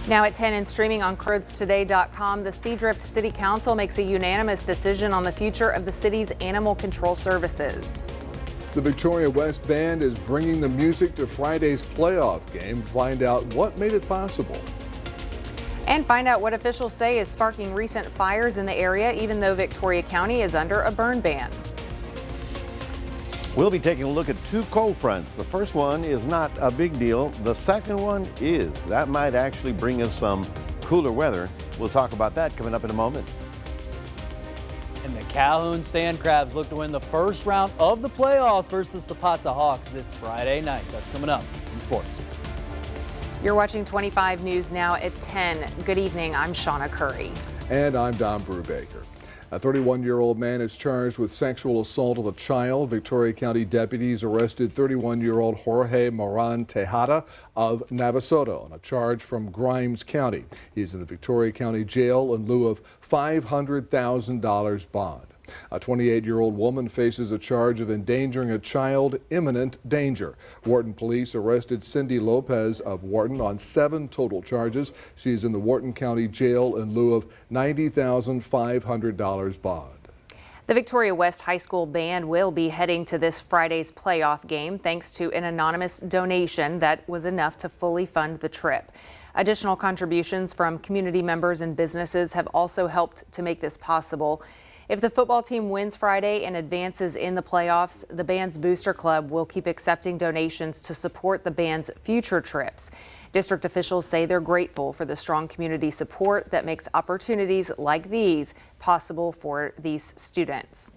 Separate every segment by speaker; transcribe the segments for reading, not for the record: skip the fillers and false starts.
Speaker 1: Now at 10 and streaming on CroadsToday.com, the Seadrift City Council makes a unanimous decision on the future of the city's animal control services.
Speaker 2: The Victoria West Band is bringing the music to Friday's playoff game. Find out what made it possible.
Speaker 1: And find out what officials say is sparking recent fires in the area, even though Victoria County is under a burn ban.
Speaker 3: We'll be taking a look at two cold fronts. The first one is not a big deal. The second one is. That might actually bring us some cooler weather. We'll talk about that coming up in a moment.
Speaker 4: And the Calhoun Sand Crabs look to win the first round of the playoffs versus the Zapata Hawks this Friday night. That's coming up in sports.
Speaker 1: You're watching 25 News now at 10. Good evening, I'm Shawna Curry.
Speaker 2: And I'm Don Brubaker. A 31-year-old man is charged with sexual assault of a child. Victoria County deputies arrested 31-year-old Jorge Moran Tejada of Navasota on a charge from Grimes County. He's in the Victoria County Jail in lieu of $500,000 bond. A 28-year-old woman faces a charge of endangering a child, imminent danger. Wharton police arrested Cindy Lopez of Wharton on 7 total charges. She's in the Wharton County Jail in lieu of $90,500 bond.
Speaker 1: The Victoria West High School band will be heading to this Friday's playoff game thanks to an anonymous donation that was enough to fully fund the trip. Additional contributions from community members and businesses have also helped to make this possible. If the football team wins Friday and advances in the playoffs, the band's booster club will keep accepting donations to support the band's future trips. District officials say they're grateful for the strong community support that makes opportunities like these possible for these students.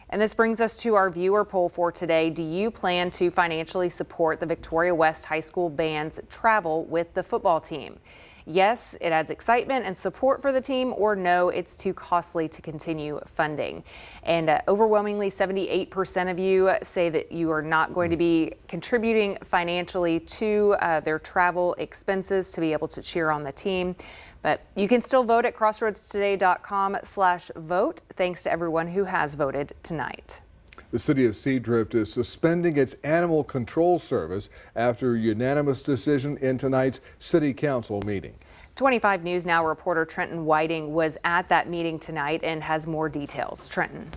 Speaker 1: And this brings us to our viewer poll for today. Do you plan to financially support the Victoria West High School band's travel with the football team? Yes, it adds excitement and support for the team, or no, it's too costly to continue funding. And overwhelmingly 78% of you say that you are not going to be contributing financially to their travel expenses to be able to cheer on the team. But you can still vote at crossroadstoday.com/vote. Thanks to everyone who has voted tonight.
Speaker 2: The city of Seadrift is suspending its animal control service after a unanimous decision in tonight's city council meeting. 25
Speaker 1: News Now reporter Trenton Whiting was at that meeting tonight and has more details. Trenton.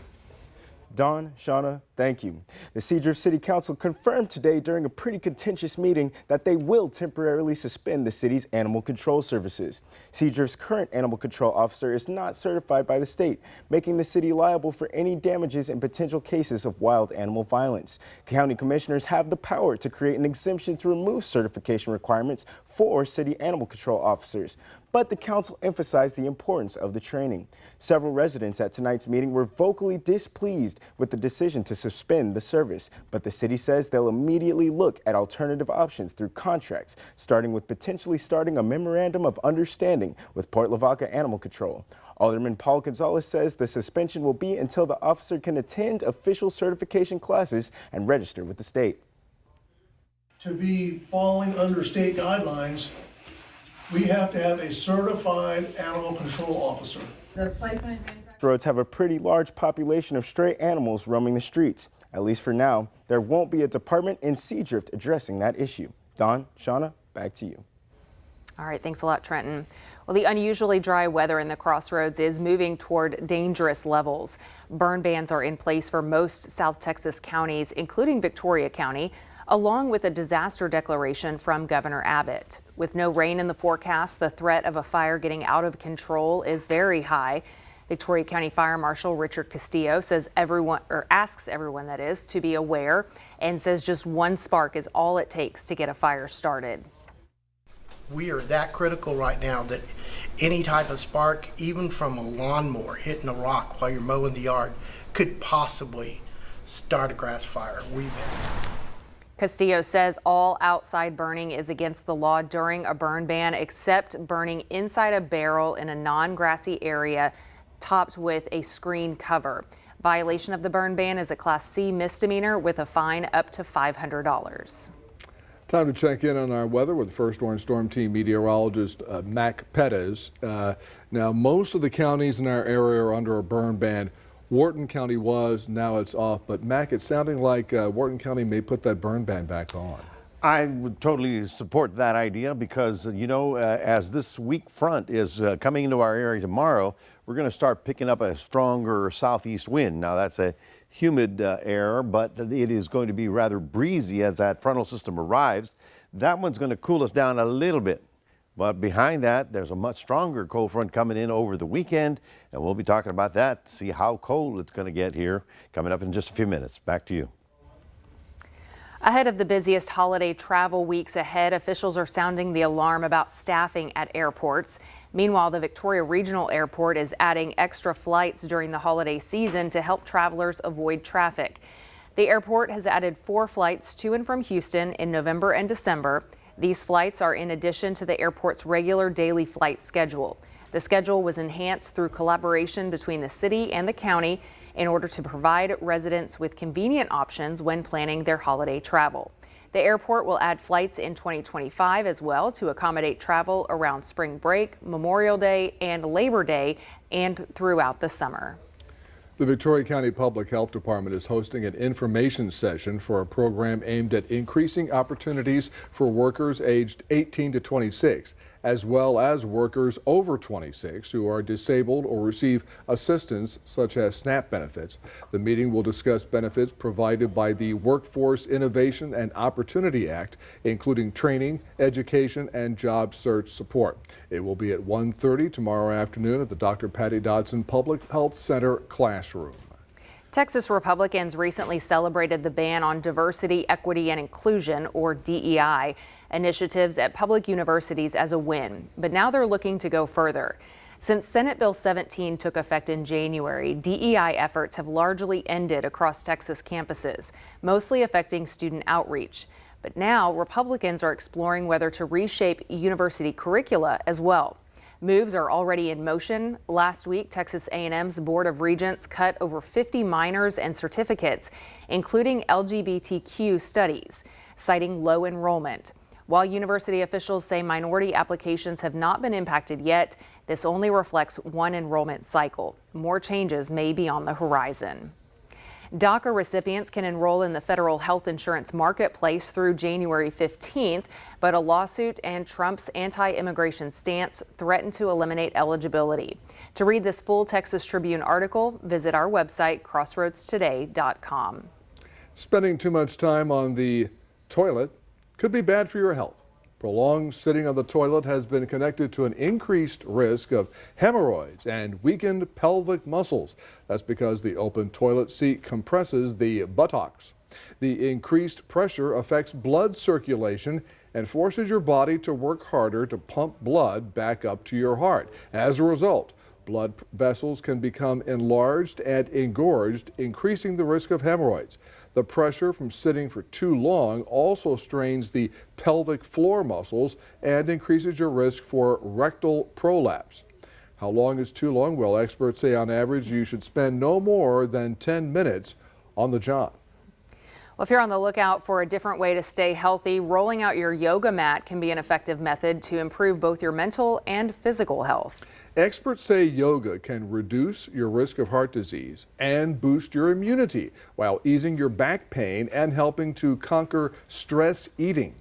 Speaker 5: Don, Shawna, thank you. The Seadrift City Council confirmed today during a pretty contentious meeting that they will temporarily suspend the city's animal control services. Seadrift's current animal control officer is not certified by the state, making the city liable for any damages in potential cases of wild animal violence. County commissioners have the power to create an exemption to remove certification requirements for city animal control officers. But the council emphasized the importance of the training. Several residents at tonight's meeting were vocally displeased with the decision to suspend the service, but the city says they'll immediately look at alternative options through contracts, starting with potentially starting a memorandum of understanding with Port Lavaca Animal Control. Alderman Paul Gonzalez says the suspension will be until the officer can attend official certification classes and register with the state.
Speaker 6: To be falling under state guidelines, we have to have a certified animal control officer.
Speaker 5: Roads have a pretty large population of stray animals roaming the streets. At least for now, there won't be a department in Seadrift addressing that issue. Don, Shawna, back to you.
Speaker 1: All right, thanks a lot, Trenton. Well, the unusually dry weather in the Crossroads is moving toward dangerous levels. Burn bans are in place for most South Texas counties, including Victoria County, along with a disaster declaration from Governor Abbott. With no rain in the forecast, the threat of a fire getting out of control is very high. Victoria County Fire Marshal Richard Castillo says asks everyone that is to be aware, and says just one spark is all it takes to get a fire started.
Speaker 7: We are that critical right now that any type of spark, even from a lawnmower hitting a rock while you're mowing the yard, could possibly start a grass fire.
Speaker 1: Castillo says all outside burning is against the law during a burn ban, except burning inside a barrel in a non-grassy area topped with a screen cover. Violation of the burn ban is a Class C misdemeanor with a fine up to $500.
Speaker 2: Time to check in on our weather with First Warn Storm Team meteorologist Mac Perez. Now, most of the counties in our area are under a burn ban. Wharton County was, now it's off. But Mac, it's sounding like Wharton County may put that burn ban back on.
Speaker 3: I would totally support that idea because, as this weak front is coming into our area tomorrow, we're going to start picking up a stronger southeast wind. Now, that's a humid air, but it is going to be rather breezy as that frontal system arrives. That one's going to cool us down a little bit. But behind that, there's a much stronger cold front coming in over the weekend, and we'll be talking about that, see how cold it's going to get here coming up in just a few minutes. Back to you.
Speaker 1: Ahead of the busiest holiday travel weeks ahead, officials are sounding the alarm about staffing at airports. Meanwhile, the Victoria Regional Airport is adding extra flights during the holiday season to help travelers avoid traffic. The airport has added 4 flights to and from Houston in November and December. These flights are in addition to the airport's regular daily flight schedule. The schedule was enhanced through collaboration between the city and the county in order to provide residents with convenient options when planning their holiday travel. The airport will add flights in 2025 as well to accommodate travel around spring break, Memorial Day, and Labor Day, and throughout the summer.
Speaker 2: The Victoria County Public Health Department is hosting an information session for a program aimed at increasing opportunities for workers aged 18 to 26, as well as workers over 26 who are disabled or receive assistance such as SNAP benefits. The meeting will discuss benefits provided by the Workforce Innovation and Opportunity Act, including training, education, and job search support. It will be at 1:30 tomorrow afternoon at the Dr. Patty Dodson Public Health Center classroom.
Speaker 1: Texas Republicans recently celebrated the ban on diversity, equity, and inclusion, or DEI, initiatives at public universities as a win, but now they're looking to go further. Since Senate Bill 17 took effect in January, DEI efforts have largely ended across Texas campuses, mostly affecting student outreach. But now Republicans are exploring whether to reshape university curricula as well. Moves are already in motion. Last week, Texas A&M's Board of Regents cut over 50 minors and certificates, including LGBTQ studies, citing low enrollment. While university officials say minority applications have not been impacted yet, this only reflects one enrollment cycle. More changes may be on the horizon. DACA recipients can enroll in the federal health insurance marketplace through January 15th, but a lawsuit and Trump's anti-immigration stance threaten to eliminate eligibility. To read this full Texas Tribune article, visit our website, crossroadstoday.com.
Speaker 2: Spending too much time on the toilet could be bad for your health. Prolonged sitting on the toilet has been connected to an increased risk of hemorrhoids and weakened pelvic muscles. That's because the open toilet seat compresses the buttocks. The increased pressure affects blood circulation and forces your body to work harder to pump blood back up to your heart. As a result, blood vessels can become enlarged and engorged, increasing the risk of hemorrhoids. The pressure from sitting for too long also strains the pelvic floor muscles and increases your risk for rectal prolapse. How long is too long? Well, experts say on average you should spend no more than 10 minutes on the job.
Speaker 1: Well, if you're on the lookout for a different way to stay healthy, rolling out your yoga mat can be an effective method to improve both your mental and physical health.
Speaker 2: Experts say yoga can reduce your risk of heart disease and boost your immunity while easing your back pain and helping to conquer stress eating.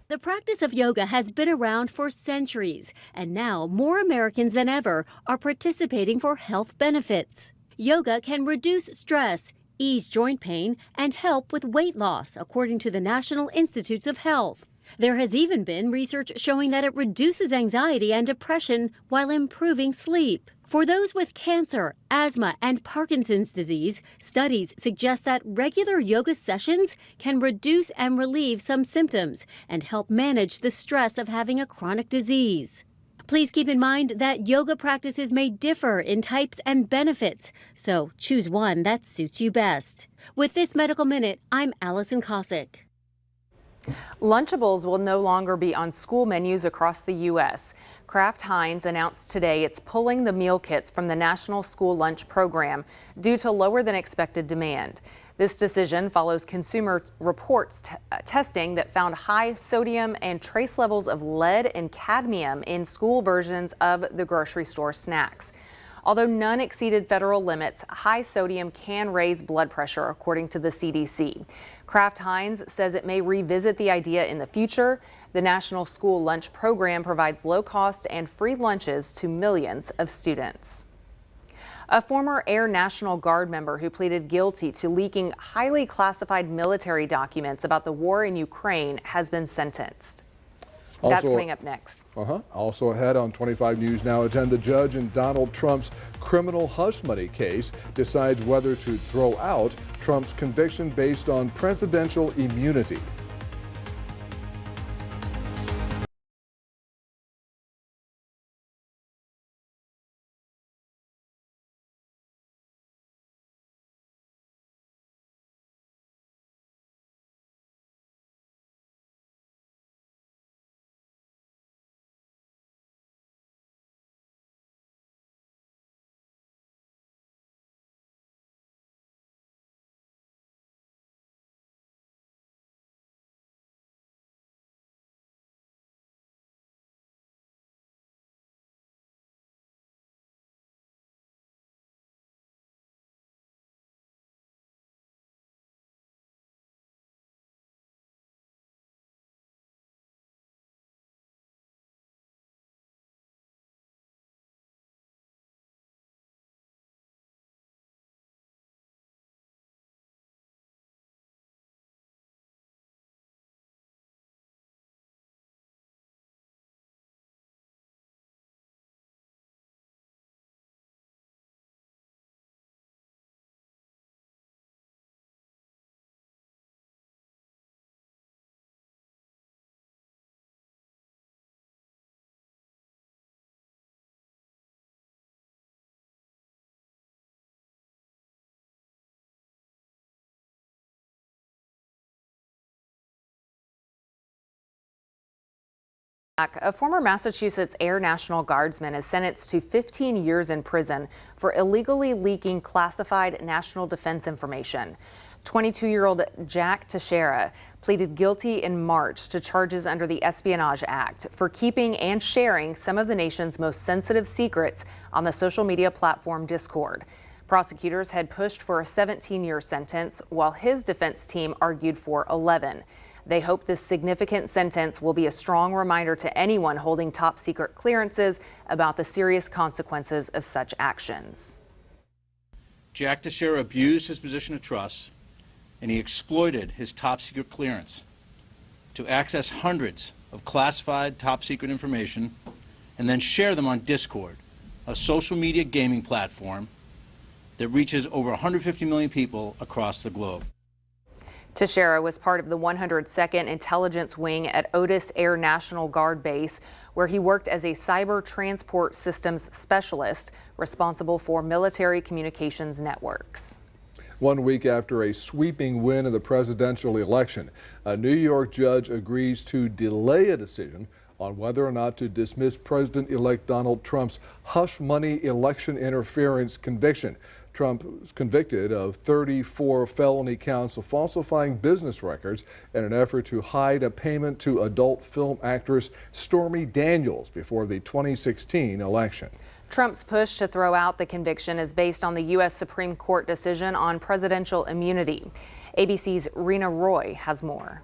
Speaker 8: The practice of yoga has been around for centuries, and now more Americans than ever are participating for health benefits. Yoga can reduce stress, ease joint pain, and help with weight loss, according to the National Institutes of Health. There has even been research showing that it reduces anxiety and depression while improving sleep. For those with cancer, asthma, and Parkinson's disease, studies suggest that regular yoga sessions can reduce and relieve some symptoms and help manage the stress of having a chronic disease. Please keep in mind that yoga practices may differ in types and benefits, so choose one that suits you best. With this Medical Minute, I'm Allison Cossack.
Speaker 1: Lunchables will no longer be on school menus across the U.S. Kraft Heinz announced today it's pulling the meal kits from the National School Lunch Program due to lower than expected demand. This decision follows Consumer Reports testing that found high sodium and trace levels of lead and cadmium in school versions of the grocery store snacks. Although none exceeded federal limits, high sodium can raise blood pressure, according to the CDC. Kraft Heinz says it may revisit the idea in the future. The National School Lunch Program provides low-cost and free lunches to millions of students. A former Air National Guard member who pleaded guilty to leaking highly classified military documents about the war in Ukraine has been sentenced. That's coming up next.
Speaker 2: Also ahead on 25 News Now at 10, the judge in Donald Trump's criminal hush money case decides whether to throw out Trump's conviction based on presidential immunity.
Speaker 1: A former Massachusetts Air National Guardsman is sentenced to 15 years in prison for illegally leaking classified national defense information. 22-year-old Jack Teixeira pleaded guilty in March to charges under the Espionage Act for keeping and sharing some of the nation's most sensitive secrets on the social media platform Discord. Prosecutors had pushed for a 17-year sentence, while his defense team argued for 11. They hope this significant sentence will be a strong reminder to anyone holding top secret clearances about the serious consequences of such actions.
Speaker 9: Jack Teixeira abused his position of trust, and he exploited his top secret clearance to access hundreds of classified top secret information and then share them on Discord, a social media gaming platform that reaches over 150 million people across the globe.
Speaker 1: Teixeira was part of the 102nd Intelligence Wing at Otis Air National Guard Base, where he worked as a cyber transport systems specialist responsible for military communications networks.
Speaker 2: 1 week after a sweeping win in the presidential election, a New York judge agrees to delay a decision on whether or not to dismiss President-elect Donald Trump's hush money election interference conviction. Trump was convicted of 34 felony counts of falsifying business records in an effort to hide a payment to adult film actress Stormy Daniels before the 2016 election.
Speaker 1: Trump's push to throw out the conviction is based on the U.S. Supreme Court decision on presidential immunity. ABC's Rena Roy has more.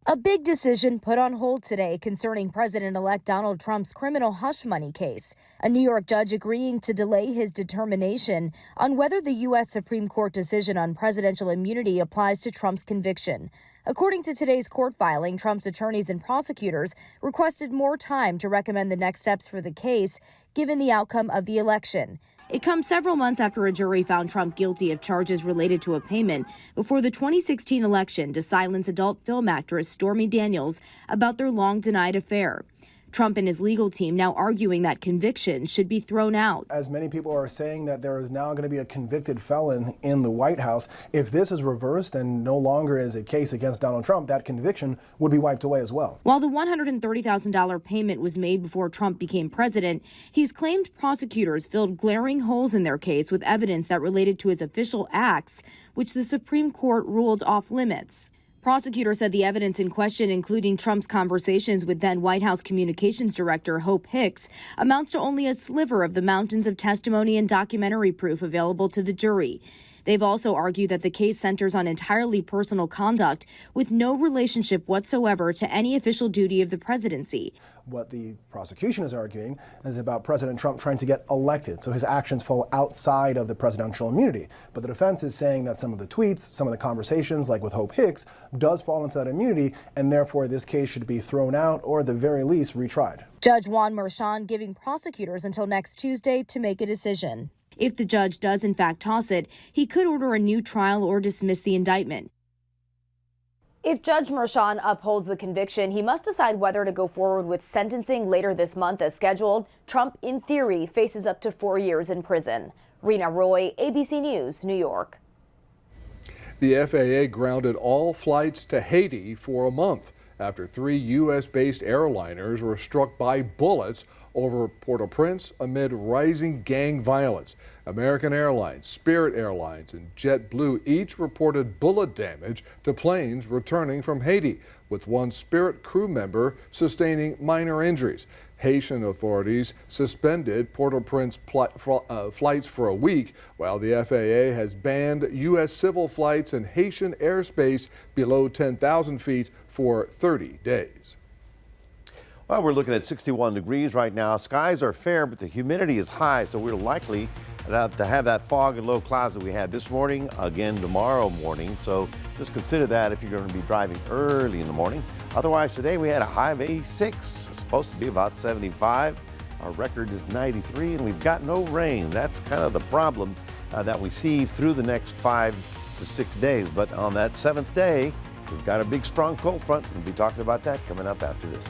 Speaker 10: A big decision put on hold today concerning President-elect Donald Trump's criminal hush money case. A New York judge agreeing to delay his determination on whether the U.S. Supreme Court decision on presidential immunity applies to Trump's conviction. According to today's court filing, Trump's attorneys and prosecutors requested more time to recommend the next steps for the case, given the outcome of the election. It comes several months after a jury found Trump guilty of charges related to a payment before the 2016 election to silence adult film actress Stormy Daniels about their long-denied affair. Trump and his legal team now arguing that conviction should be thrown out.
Speaker 11: As many people are saying that there is now going to be a convicted felon in the White House. If this is reversed and no longer is a case against Donald Trump, that conviction would be wiped away as well.
Speaker 10: While the $130,000 payment was made before Trump became president, he's claimed prosecutors filled glaring holes in their case with evidence that related to his official acts, which the Supreme Court ruled off limits. Prosecutors said the evidence in question, including Trump's conversations with then White House Communications Director Hope Hicks, amounts to only a sliver of the mountains of testimony and documentary proof available to the jury. They've also argued that the case centers on entirely personal conduct with no relationship whatsoever to any official duty of the presidency.
Speaker 11: What the prosecution is arguing is about President Trump trying to get elected, so his actions fall outside of the presidential immunity. But the defense is saying that some of the tweets, some of the conversations, like with Hope Hicks, does fall into that immunity, and therefore this case should be thrown out or at the very least retried.
Speaker 10: Judge Juan Merchan giving prosecutors until next Tuesday to make a decision. If the judge does in fact toss it, he could order a new trial or dismiss the indictment.
Speaker 12: If Judge Merchan upholds the conviction, he must decide whether to go forward with sentencing later this month as scheduled. Trump, in theory, faces up to 4 years in prison. Rena Roy, ABC News, New York.
Speaker 2: The FAA grounded all flights to Haiti for a month after 3 U.S.-based airliners were struck by bullets over Port-au-Prince amid rising gang violence. American Airlines, Spirit Airlines, and JetBlue each reported bullet damage to planes returning from Haiti, with one Spirit crew member sustaining minor injuries. Haitian authorities suspended Port-au-Prince flights for a week, while the FAA has banned U.S. civil flights in Haitian airspace below 10,000 feet for 30 days.
Speaker 3: Well, we're looking at 61 degrees right now. Skies are fair, but the humidity is high, so we're likely to have that fog and low clouds that we had this morning again tomorrow morning. So just consider that if you're going to be driving early in the morning. Otherwise, today we had a high of 86. It's supposed to be about 75. Our record is 93, and we've got no rain. That's kind of the problem that we see through the next 5 to 6 days. But on that 7th day, we've got a big, strong cold front. We'll be talking about that coming up after this.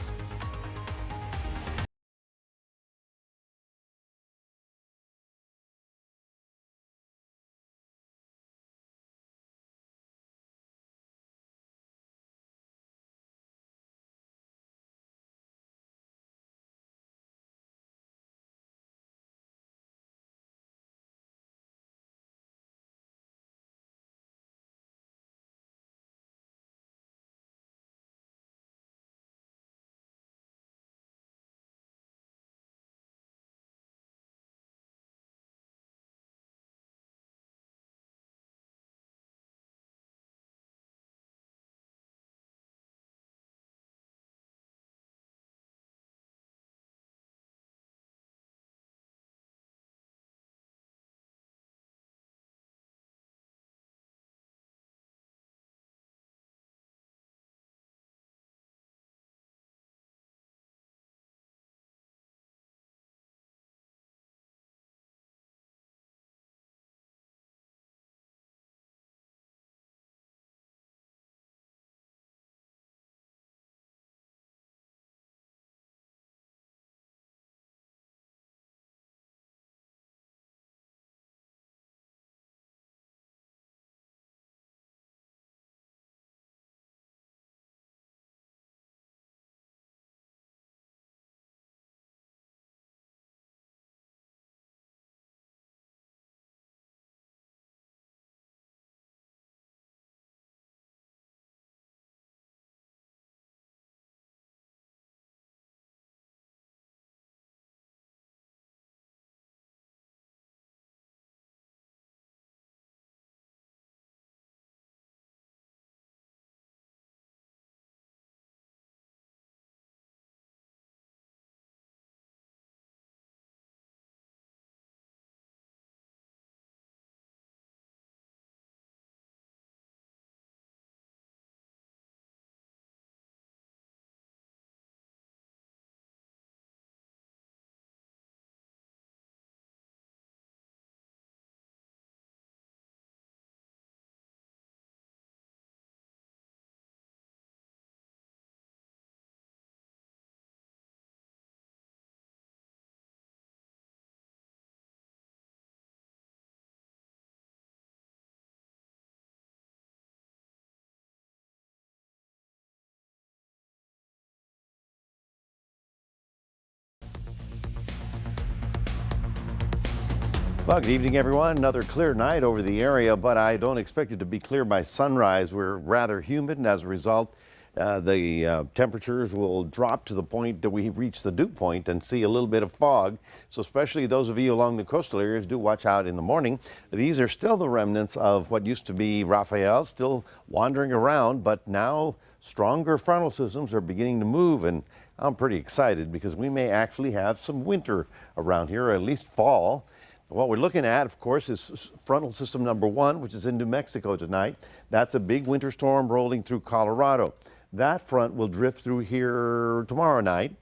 Speaker 3: Well, good evening, everyone. Another clear night over the area, but I don't expect it to be clear by sunrise. We're rather humid, and as a result, The temperatures will drop to the point that we reach the dew point and see a little bit of fog. So especially those of you along the coastal areas, do watch out in the morning. These are still the remnants of what used to be Rafael, still wandering around, but now stronger frontal systems are beginning to move, and I'm pretty excited because we may actually have some winter around here, or at least fall. What we're looking at, of course, is frontal system number 1, which is in New Mexico tonight. That's a big winter storm rolling through Colorado. That front will drift through here tomorrow night,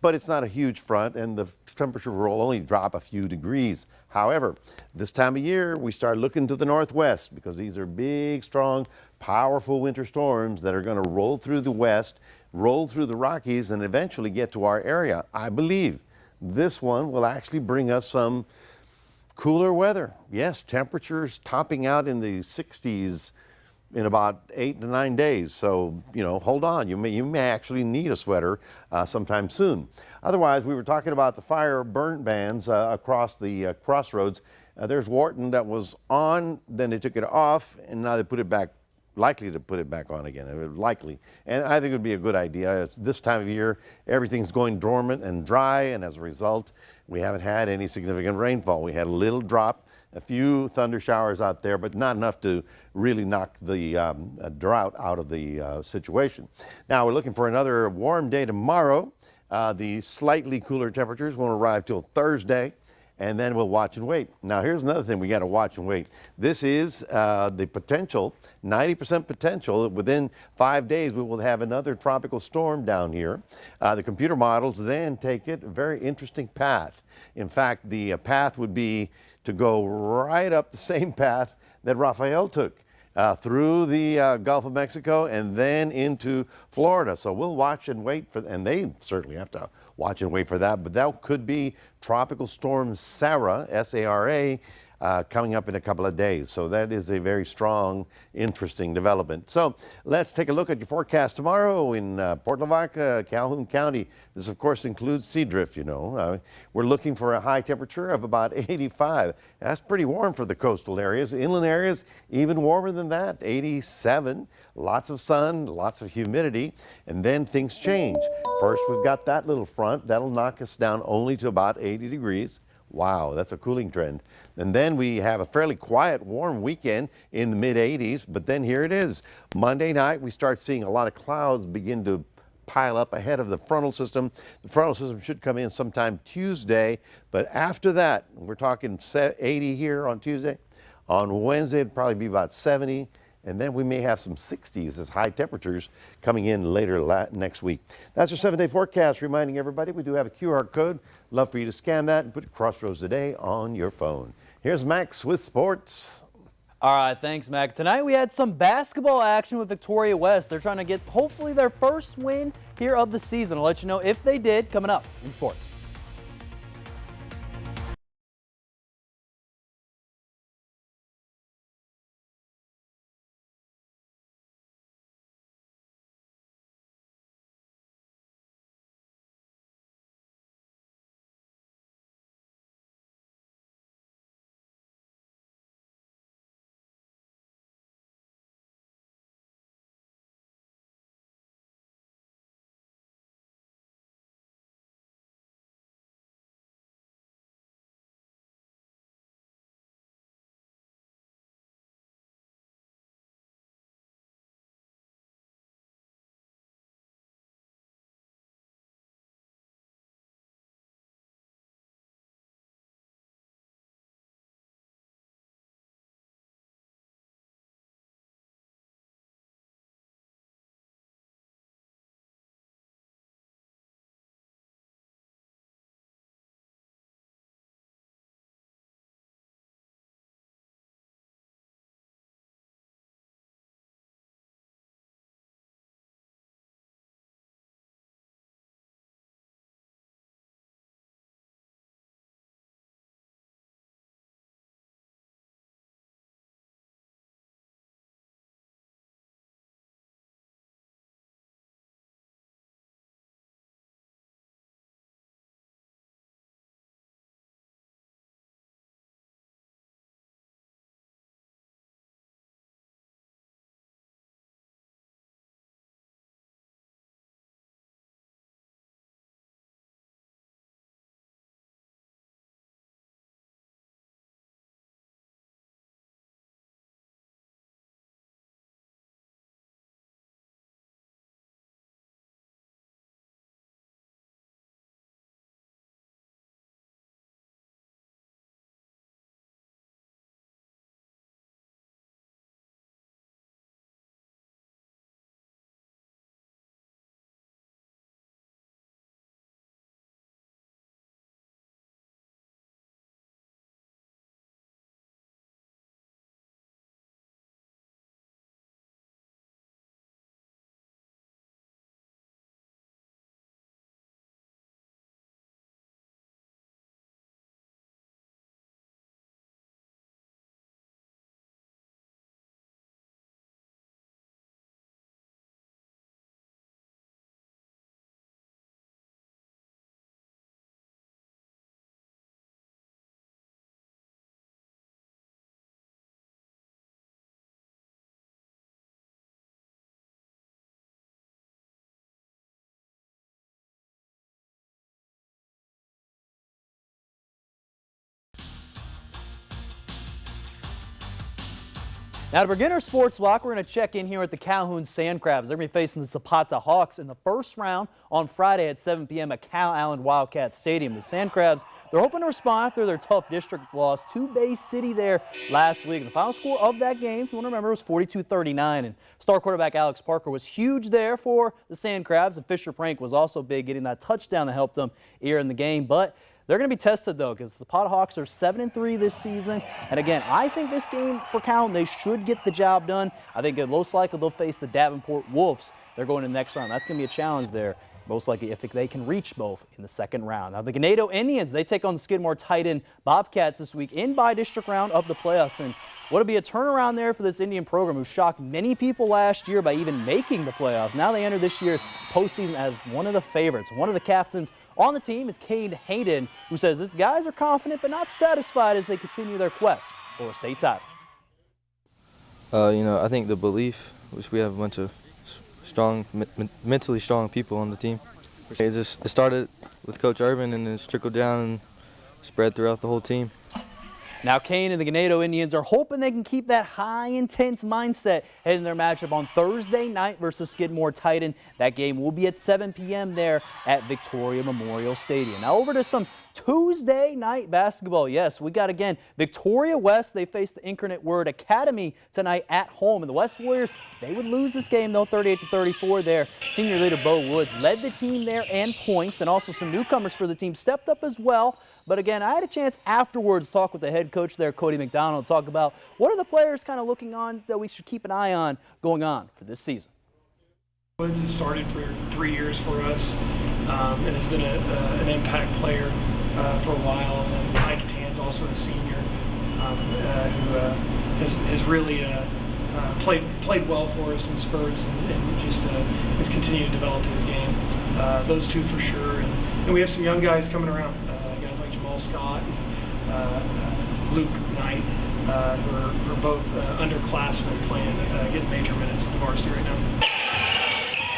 Speaker 3: but it's not a huge front, and the temperature will only drop a few degrees. However, this time of year, we start looking to the northwest because these are big, strong, powerful winter storms that are going to roll through the west, roll through the Rockies, and eventually get to our area. I believe this one will actually bring us some cooler weather. Yes, temperatures topping out in the 60s in about 8 to 9 days. So, you know, hold on. You may actually need a sweater sometime soon. Otherwise, we were talking about the fire burn bans across the crossroads. There's Wharton that was on, then they took it off, and now they put it back, likely to put it back on again, likely. And I think it would be a good idea. It's this time of year, everything's going dormant and dry, and as a result, we haven't had any significant rainfall. We had a little drop, a few thunder showers out there, but not enough to really knock the drought out of the situation. Now, we're looking for another warm day tomorrow. The slightly cooler temperatures won't arrive till Thursday, and then we'll watch and wait. Now, here's another thing we got to watch and wait. This is the potential, 90% potential, that within 5 days we will have another tropical storm down here. The computer models then take it a very interesting path. In fact, the path would be to go right up the same path that Rafael took. Through the Gulf of Mexico and then into Florida. So we'll watch and wait for, and they certainly have to watch and wait for that, but that could be Tropical Storm Sarah, S-A-R-A, coming up in a couple of days. So that is a very strong, interesting development. So let's take a look at your forecast tomorrow in Port Lavaca, Calhoun County. This, of course, includes sea drift, you know. We're looking for a high temperature of about 85. That's pretty warm for the coastal areas. Inland areas, even warmer than that, 87. Lots of sun, lots of humidity, and then things change. First, we've got that little front. That'll knock us down only to about 80 degrees. Wow, that's a cooling trend. And then we have a fairly quiet, warm weekend in the mid-80s, but then here it is. Monday night, we start seeing a lot of clouds begin to pile up ahead of the frontal system. The frontal system should come in sometime Tuesday, but after that, we're talking 80 here on Tuesday. On Wednesday, it'll probably be about 70. And then we may have some 60s as high temperatures coming in later next week. That's our 7-day forecast, reminding everybody we do have a QR code. Love for you to scan that and put Crossroads Today on your phone. Here's Max with sports.
Speaker 4: All right, thanks, Mac. Tonight we had some basketball action with Victoria West. They're trying to get hopefully their first win here of the season. I'll let you know if they did coming up in sports. Now to begin our sports block, we're going to check in here at the Calhoun Sand Crabs. They're going to be facing the Zapata Hawks in the first round on Friday at 7 p.m. at Cal Allen Wildcat Stadium. The Sand Crabs, they're hoping to respond after their tough district loss to Bay City there last week. The final score of that game, if you want to remember, was 42-39. And star quarterback Alex Parker was huge there for the Sand Crabs. And Fisher Prank was also big, getting that touchdown that helped them here in the game. But they're going to be tested, though, because the Zapata Hawks are 7-3 this season. And again, I think this game for Calhoun, they should get the job done. I think most likely they'll face the Davenport Wolves. They're going to the next round. That's going to be a challenge there, most likely if they can reach both in the second round. Now, the Ganado Indians, they take on the Skidmore Titan Bobcats this week in bi-district round of the playoffs. And would it be a turnaround there for this Indian program who shocked many people last year by even making the playoffs? Now they enter this year's postseason as one of the favorites. One of the captains on the team is Cade Hayden, who says these guys are confident but not satisfied as they continue their quest for a state title.
Speaker 13: I think the belief, which we have a bunch of strong, mentally strong people on the team. It started with Coach Urban and it's trickled down and spread throughout the whole team.
Speaker 4: Now, Kane and the Ganado Indians are hoping they can keep that high, intense mindset heading their matchup on Thursday night versus Skidmore Titan. That game will be at 7 p.m. there at Victoria Memorial Stadium. Now, over to some Tuesday night basketball. Yes, we got again Victoria West. They face the Incarnate Word Academy tonight at home. And the West Warriors, they would lose this game though, 38-34 there. Senior leader Bo Woods led the team there and points, and also some newcomers for the team stepped up as well. But again, I had a chance afterwards to talk with the head coach there, Cody McDonald, talk about what are the players kind of looking on that we should keep an eye on going on for this season.
Speaker 14: Woods has started for 3 years for us and has been an impact player for a while. And Mike Tan's also a senior who has really played well for us in spurts and just has continued to develop his game. Those two for sure. And we have some young guys coming around, guys like Jamal Scott and Luke Knight, who are both underclassmen playing, getting major minutes at the varsity right now.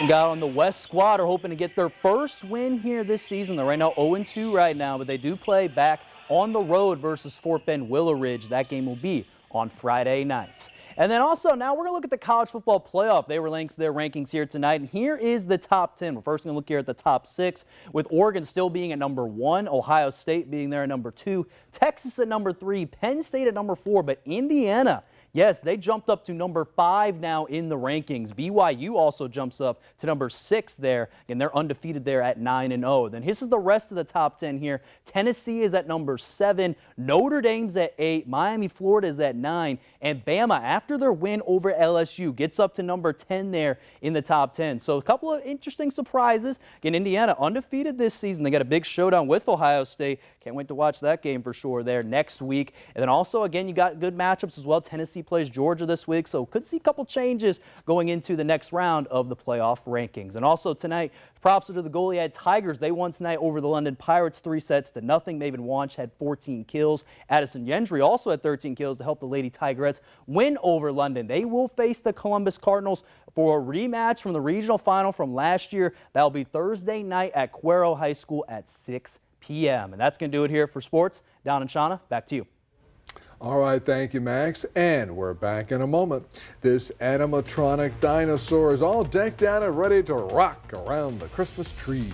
Speaker 4: Got on the West squad are hoping to get their first win here this season. They're right now 0-2 right now, but they do play back on the road versus Fort Bend Willow Ridge. That game will be on Friday nights. And then also now we're going to look at the college football playoff. They released their rankings here tonight, and here is the top 10. We're first going to look here at the top 6, with Oregon still being at number 1, Ohio State being there at number 2, Texas at number 3, Penn State at number 4, but Indiana, yes, they jumped up to number 5 now in the rankings. BYU also jumps up to number 6 there, and they're undefeated there at 9-0. Then this is the rest of the top 10 here. Tennessee is at number 7, Notre Dame's at 8, Miami, Florida is at 9, and Bama, after their win over LSU, gets up to number 10 there in the top 10. So a couple of interesting surprises. Again, Indiana undefeated this season. They got a big showdown with Ohio State. Can't wait to watch that game for sure there next week. And then also, again, you got good matchups as well. Tennessee plays Georgia this week, so could see a couple changes going into the next round of the playoff rankings. And also tonight, props to the Goliad Tigers. They won tonight over the London Pirates 3-0. Maven Wanch had 14 kills. Addison Yendry also had 13 kills to help the Lady Tigerettes win over London. They will face the Columbus Cardinals for a rematch from the regional final from last year. That'll be Thursday night at Cuero High School at 6 p.m. And that's going to do it here for sports. Don and Shawna, back to you.
Speaker 2: All right, thank you, Max. And we're back in a moment. This animatronic dinosaur is all decked out and ready to rock around the Christmas tree.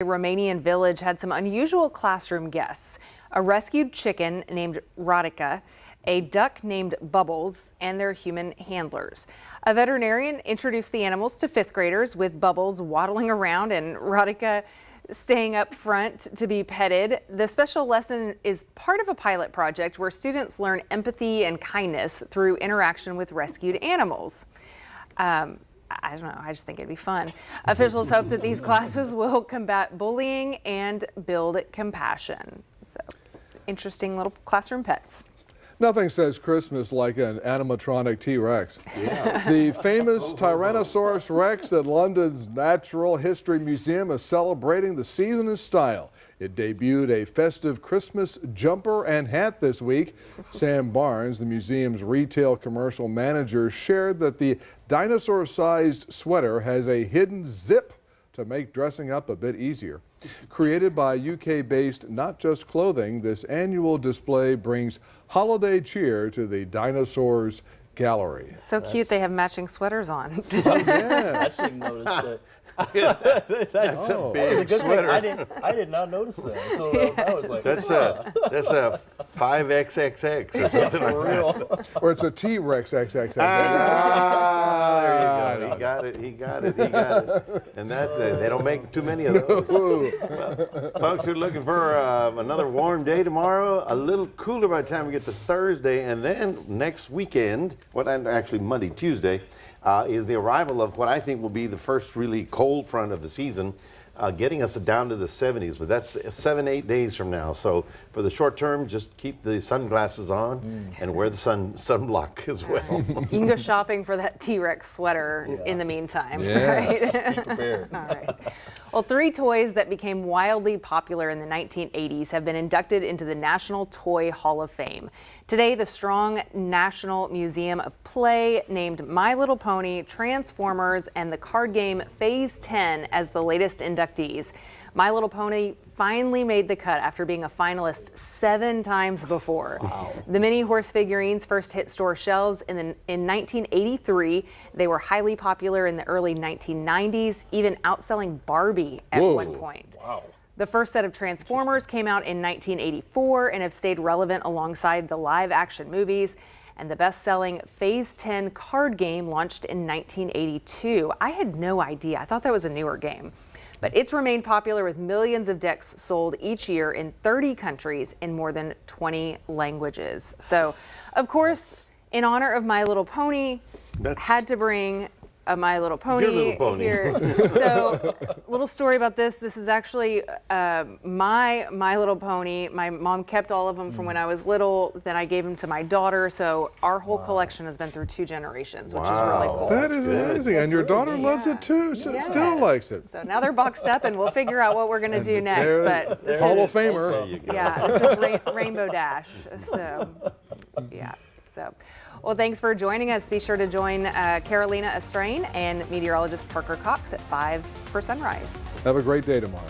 Speaker 1: A Romanian village had some unusual classroom guests. A rescued chicken named Rodica, a duck named Bubbles, and their human handlers. A veterinarian introduced the animals to fifth graders, with Bubbles waddling around and Rodica staying up front to be petted. The special lesson is part of a pilot project where students learn empathy and kindness through interaction with rescued animals. I don't know, I just think it'd be fun. Officials hope that these classes will combat bullying and build compassion. So, interesting little classroom pets.
Speaker 2: Nothing says Christmas like an animatronic T-Rex. Yeah. The famous Tyrannosaurus Rex at London's Natural History Museum is celebrating the season in style. It debuted a festive Christmas jumper and hat this week. Sam Barnes, the museum's retail commercial manager, shared that the dinosaur-sized sweater has a hidden zip to make dressing up a bit easier. Created by UK-based Not Just Clothing, this annual display brings holiday cheer to the dinosaurs gallery.
Speaker 1: So cute, they have matching sweaters on.
Speaker 2: Oh, yeah.
Speaker 4: I should notice it.
Speaker 3: That's a big sweater.
Speaker 5: I did not notice that. So I was like,
Speaker 3: That's a 5XXX or something like that.
Speaker 2: Or it's a T-Rex XXX.
Speaker 3: Ah, there you go. He got it. And that's it. They don't make too many of those. Well, folks, we're looking for another warm day tomorrow. A little cooler by the time we get to Thursday, and then next weekend, actually Monday, Tuesday, is the arrival of what I think will be the first really cold front of the season, getting us down to the 70s, but that's 7-8 days from now. So for the short term, just keep the sunglasses on and wear the sunblock as well.
Speaker 1: You can go shopping for that T-Rex sweater in the meantime.
Speaker 2: Yeah.
Speaker 1: Right?
Speaker 5: be prepared.
Speaker 1: All right. Well, 3 toys that became wildly popular in the 1980s have been inducted into the National Toy Hall of Fame. Today, the Strong National Museum of Play named My Little Pony, Transformers, and the card game Phase 10 as the latest inductees. My Little Pony finally made the cut after being a finalist 7 times before. Wow. The mini horse figurines first hit store shelves in 1983. They were highly popular in the early 1990s, even outselling Barbie at one point.
Speaker 5: Wow.
Speaker 1: The first set of Transformers came out in 1984 and have stayed relevant alongside the live-action movies. And the best-selling Phase 10 card game launched in 1982. I had no idea. I thought that was a newer game. But it's remained popular with millions of decks sold each year in 30 countries in more than 20 languages. So, of course, in honor of My Little Pony, had to bring a My Little Pony,
Speaker 3: Your Little Pony.
Speaker 1: Here. So, little story about this. This is actually my Little Pony. My mom kept all of them from when I was little. Then I gave them to my daughter. So our whole collection has been through 2 generations, which is really cool.
Speaker 2: That is amazing. And your daughter loves it too. Still likes it.
Speaker 1: So now they're boxed up, and we'll figure out what we're going to do next. But this
Speaker 2: Hall
Speaker 1: is,
Speaker 2: of Famer.
Speaker 1: yeah, this is Rainbow Dash. So, yeah. So, well, thanks for joining us. Be sure to join Carolina Estrain and meteorologist Parker Cox at 5 for sunrise.
Speaker 2: Have a great day tomorrow.